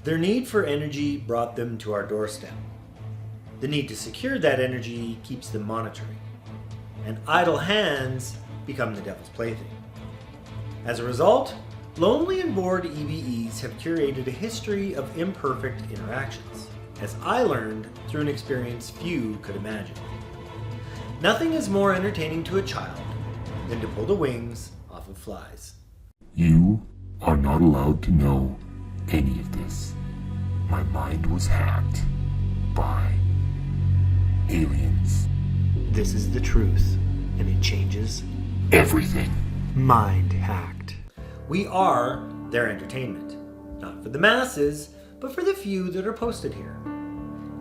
Their need for energy brought them to our doorstep. The need to secure that energy keeps them monitoring. And idle hands become the devil's plaything. As a result, lonely and bored EBEs have curated a history of imperfect interactions, as I learned through an experience few could imagine. Nothing is more entertaining to a child than to pull the wings off of flies. You are not allowed to know any of this. My mind was hacked by aliens. This is the truth, and it changes everything. Mind hacked. We are their entertainment, not for the masses, but for the few that are posted here.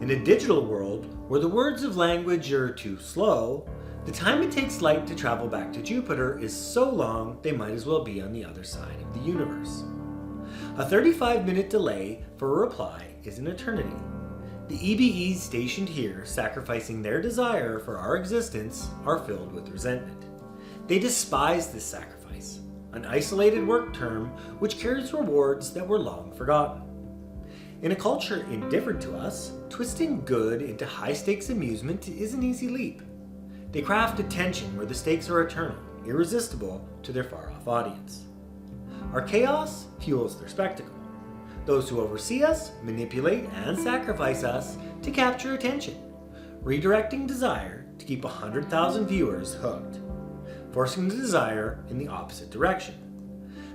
In a digital world where the words of language are too slow, the time it takes light to travel back to Jupiter is so long they might as well be on the other side of the universe. A 35-minute delay for a reply is an eternity. The EBEs stationed here, sacrificing their desire for our existence, are filled with resentment. They despise this sacrifice, an isolated work term which carries rewards that were long forgotten. In a culture indifferent to us, twisting good into high-stakes amusement is an easy leap. They craft attention where the stakes are eternal, irresistible to their far-off audience. Our chaos fuels their spectacle. Those who oversee us manipulate and sacrifice us to capture attention, redirecting desire to keep 100,000 viewers hooked, forcing the desire in the opposite direction.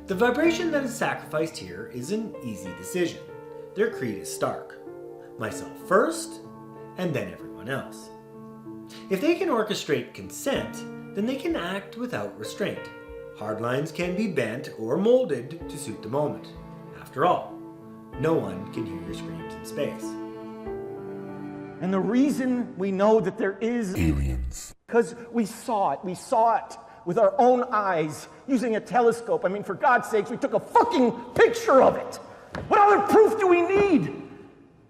The vibration that is sacrificed here is an easy decision. Their creed is stark. Myself first, and then everyone else. If they can orchestrate consent, then they can act without restraint. Hard lines can be bent or molded to suit the moment. After all, no one can hear your screams in space. And the reason we know that there is aliens, because we saw it with our own eyes using a telescope. I mean, for God's sakes, we took a fucking picture of it. What other proof do we need?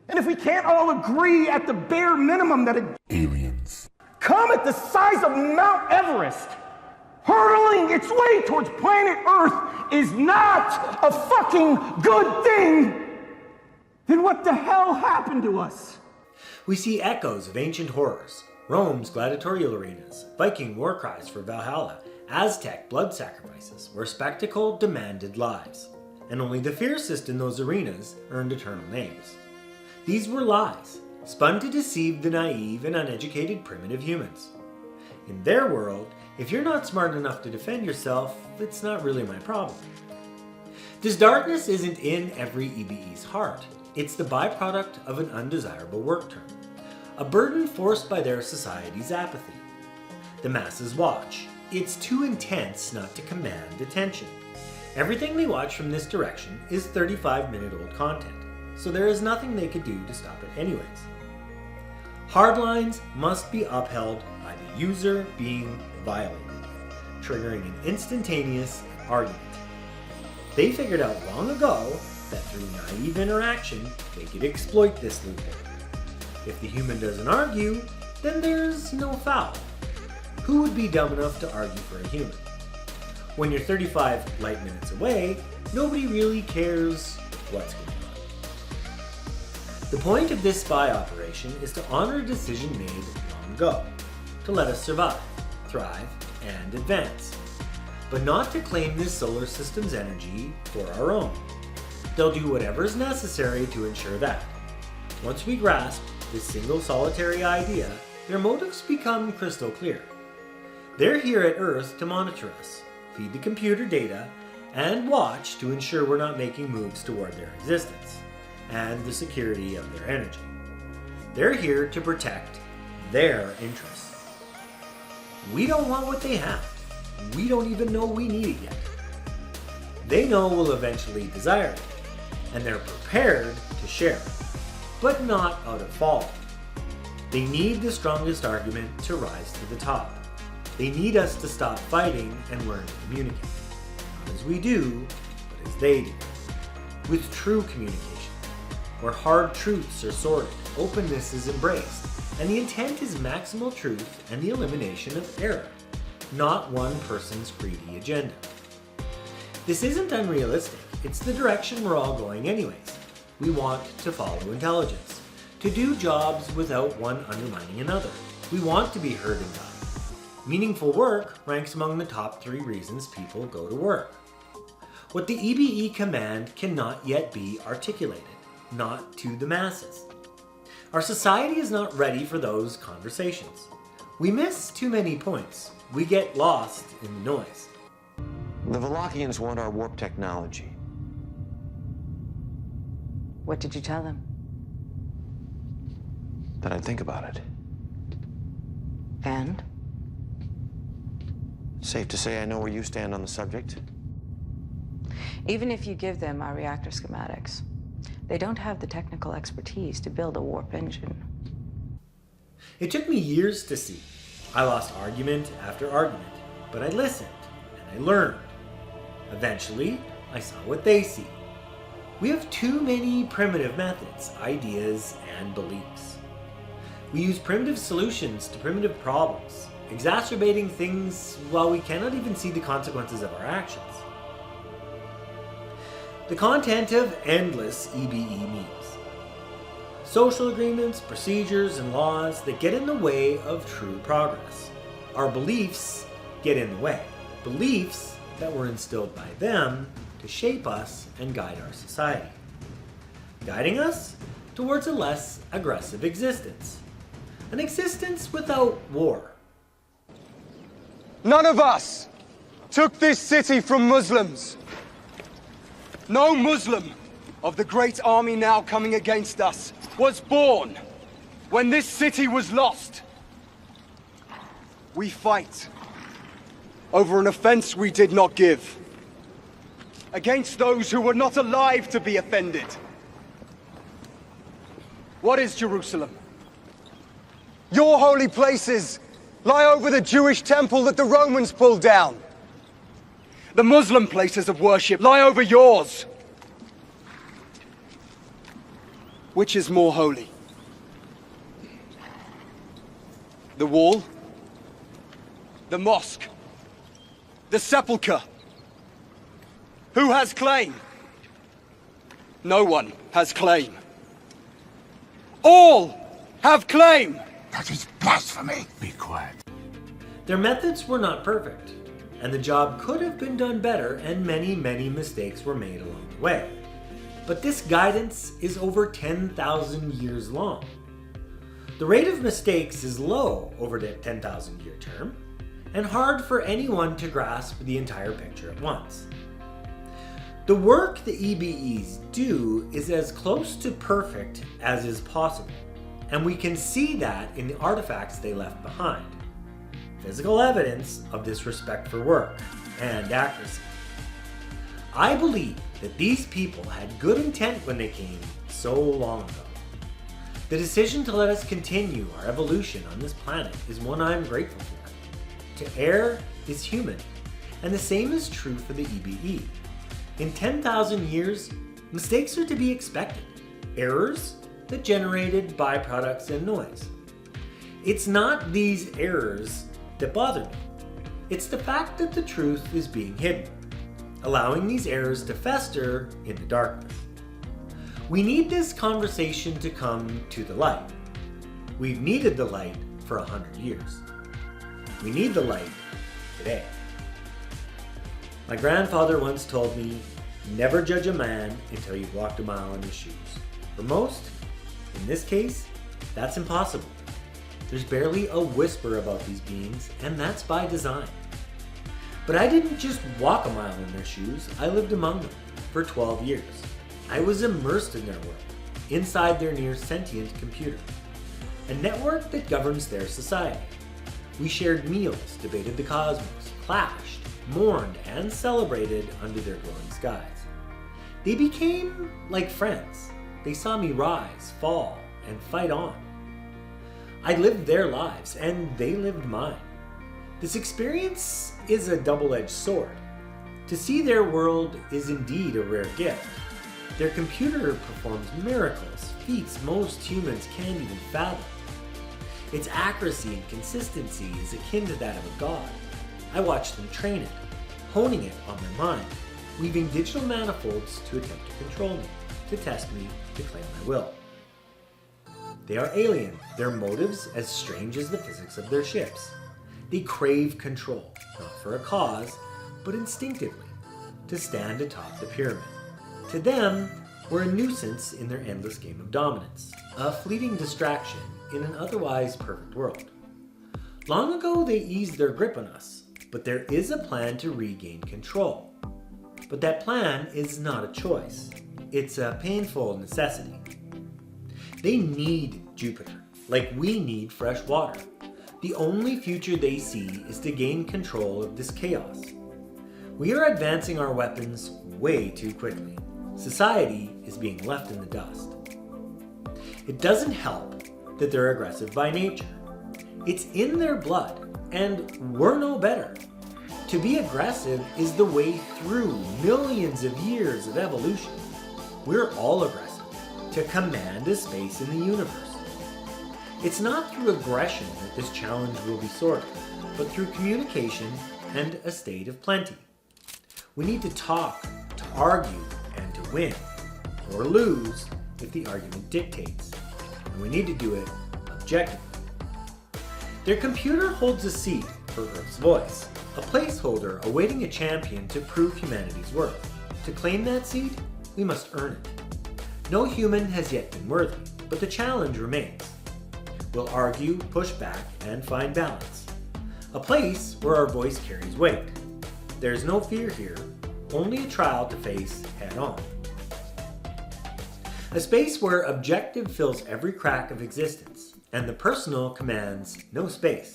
And if we can't all agree at the bare minimum that a aliens, comet the size of Mount Everest hurtling its way towards planet Earth is not a fucking good thing, then what the hell happened to us? We see echoes of ancient horrors, Rome's gladiatorial arenas, Viking war cries for Valhalla, Aztec blood sacrifices, where spectacle demanded lives, and only the fiercest in those arenas earned eternal names. These were lies, spun to deceive the naive and uneducated primitive humans. In their world, if you're not smart enough to defend yourself, it's not really my problem. This darkness isn't in every EBE's heart. It's the byproduct of an undesirable work term, a burden forced by their society's apathy. The masses watch. It's too intense not to command attention. Everything they watch from this direction is 35-minute-old content, so there is nothing they could do to stop it anyways. Hardlines must be upheld by the user being violated, triggering an instantaneous argument. They figured out long ago that through naive interaction, they could exploit this loophole. If the human doesn't argue, then there's no foul. Who would be dumb enough to argue for a human? When you're 35 light minutes away, nobody really cares what's going on. The point of this spy operation is to honor a decision made long ago, to let us survive, thrive, and advance, but not to claim this solar system's energy for our own. They'll do whatever is necessary to ensure that. Once we grasp this single solitary idea, their motives become crystal clear. They're here at Earth to monitor us, feed the computer data, and watch to ensure we're not making moves toward their existence and the security of their energy. They're here to protect their interests. We don't want what they have. We don't even know we need it yet. They know we'll eventually desire it, and they're prepared to share it, but not out of folly. They need the strongest argument to rise to the top. They need us to stop fighting and learn to communicate. Not as we do, but as they do. With true communication, where hard truths are sorted, openness is embraced, and the intent is maximal truth and the elimination of error, not one person's greedy agenda. This isn't unrealistic. It's the direction we're all going anyways. We want to follow intelligence, to do jobs without one undermining another. We want to be heard and valued. Meaningful work ranks among the top 3 reasons people go to work. What the EBE command cannot yet be articulated, not to the masses. Our society is not ready for those conversations. We miss too many points. We get lost in the noise. The Valachians want our warp technology. What did you tell them? That I'd think about it. And? Safe to say I know where you stand on the subject. Even if you give them our reactor schematics, they don't have the technical expertise to build a warp engine. It took me years to see. I lost argument after argument, but I listened and I learned. Eventually, I saw what they see. We have too many primitive methods, ideas, and beliefs. We use primitive solutions to primitive problems, exacerbating things while we cannot even see the consequences of our actions. The content of endless EBE memes. Social agreements, procedures, and laws that get in the way of true progress. Our beliefs get in the way. Beliefs that were instilled by them to shape us and guide our society. Guiding us towards a less aggressive existence. An existence without war. None of us took this city from Muslims. No Muslim of the great army now coming against us was born when this city was lost. We fight over an offense we did not give, against those who were not alive to be offended. What is Jerusalem? Your holy places lie over the Jewish temple that the Romans pulled down. The Muslim places of worship lie over yours. Which is more holy? The wall? The mosque? The sepulchre? Who has claim? No one has claim. All have claim! That is blasphemy! Be quiet. Their methods were not perfect, and the job could have been done better, and many, many mistakes were made along the way. But this guidance is over 10,000 years long. The rate of mistakes is low over the 10,000 year term, and hard for anyone to grasp the entire picture at once. The work the EBEs do is as close to perfect as is possible, and we can see that in the artifacts they left behind. Physical evidence of this respect for work and accuracy. I believe that these people had good intent when they came so long ago. The decision to let us continue our evolution on this planet is one I'm grateful for. To err is human, and the same is true for the EBE. In 10,000 years, mistakes are to be expected. Errors that generated byproducts and noise. It's not these errors that bother me. It's the fact that the truth is being hidden, allowing these errors to fester in the darkness. We need this conversation to come to the light. We've needed the light for 100 years. We need the light today. My grandfather once told me, never judge a man until you've walked a mile in his shoes. For most, in this case, that's impossible. There's barely a whisper about these beings, and that's by design. But I didn't just walk a mile in their shoes, I lived among them for 12 years. I was immersed in their world, inside their near sentient computer, a network that governs their society. We shared meals, debated the cosmos, clashed, mourned, and celebrated under their glowing skies. They became like friends. They saw me rise, fall, and fight on. I lived their lives, and they lived mine. This experience is a double-edged sword. To see their world is indeed a rare gift. Their computer performs miracles, feats most humans can't even fathom. Its accuracy and consistency is akin to that of a god. I watched them train it, honing it on my mind, weaving digital manifolds to attempt to control me, to test me, to claim my will. They are alien, their motives as strange as the physics of their ships. They crave control, not for a cause, but instinctively, to stand atop the pyramid. To them, we're a nuisance in their endless game of dominance, a fleeting distraction in an otherwise perfect world. Long ago, they eased their grip on us, but there is a plan to regain control. But that plan is not a choice. It's a painful necessity. They need Jupiter, like we need fresh water. The only future they see is to gain control of this chaos. We are advancing our weapons way too quickly. Society is being left in the dust. It doesn't help that they're aggressive by nature. It's in their blood, and we're no better. To be aggressive is the way through millions of years of evolution. We're all aggressive to command a space in the universe. It's not through aggression that this challenge will be sorted, but through communication and a state of plenty. We need to talk, to argue, and to win, or lose if the argument dictates. And we need to do it objectively. Their computer holds a seat for Earth's voice, a placeholder awaiting a champion to prove humanity's worth. To claim that seat, we must earn it. No human has yet been worthy, but the challenge remains. We'll argue, push back, and find balance. A place where our voice carries weight. There's no fear here, only a trial to face head on. A space where objective fills every crack of existence, and the personal commands no space.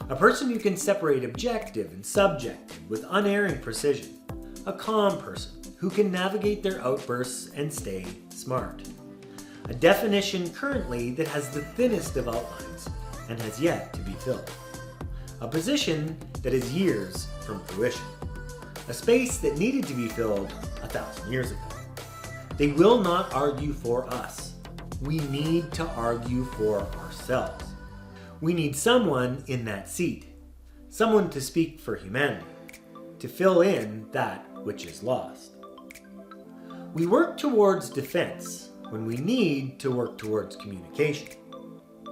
A person who can separate objective and subjective with unerring precision. A calm person who can navigate their outbursts and stay smart. A definition currently that has the thinnest of outlines and has yet to be filled. A position that is years from fruition. A space that needed to be filled 1,000 years ago. They will not argue for us. We need to argue for ourselves. We need someone in that seat. Someone to speak for humanity. To fill in that which is lost. We work towards defense when we need to work towards communication.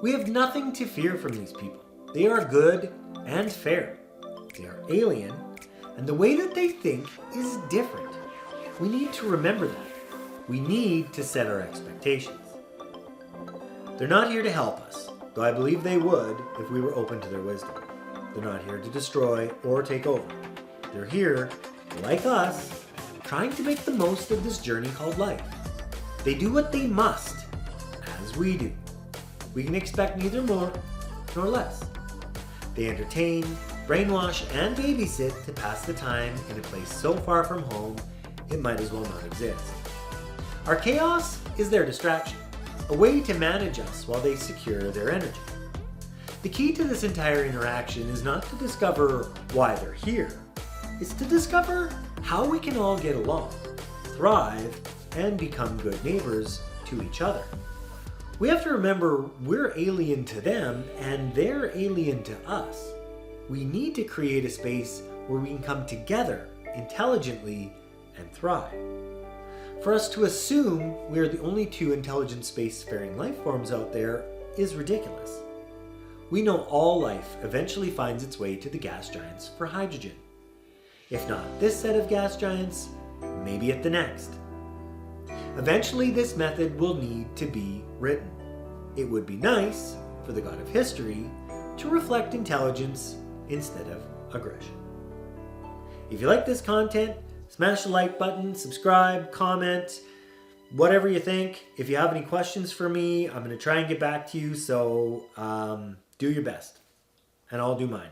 We have nothing to fear from these people. They are good and fair. They are alien, and the way that they think is different. We need to remember that. We need to set our expectations. They're not here to help us, though I believe they would if we were open to their wisdom. They're not here to destroy or take over. They're here, like us, trying to make the most of this journey called life. They do what they must, as we do. We can expect neither more nor less. They entertain, brainwash, and babysit to pass the time in a place so far from home it might as well not exist. Our chaos is their distraction, a way to manage us while they secure their energy. The key to this entire interaction is not to discover why they're here. It's to discover how we can all get along, thrive, and become good neighbors to each other. We have to remember we're alien to them and they're alien to us. We need to create a space where we can come together intelligently and thrive. For us to assume we are the only two intelligent spacefaring life forms out there is ridiculous. We know all life eventually finds its way to the gas giants for hydrogen. If not this set of gas giants, maybe at the next. Eventually this method will need to be written. It would be nice for the god of history to reflect intelligence instead of aggression. If you like this content, smash the like button, subscribe, comment, whatever you think. If you have any questions for me, I'm going to try and get back to you, so do your best, and I'll do mine.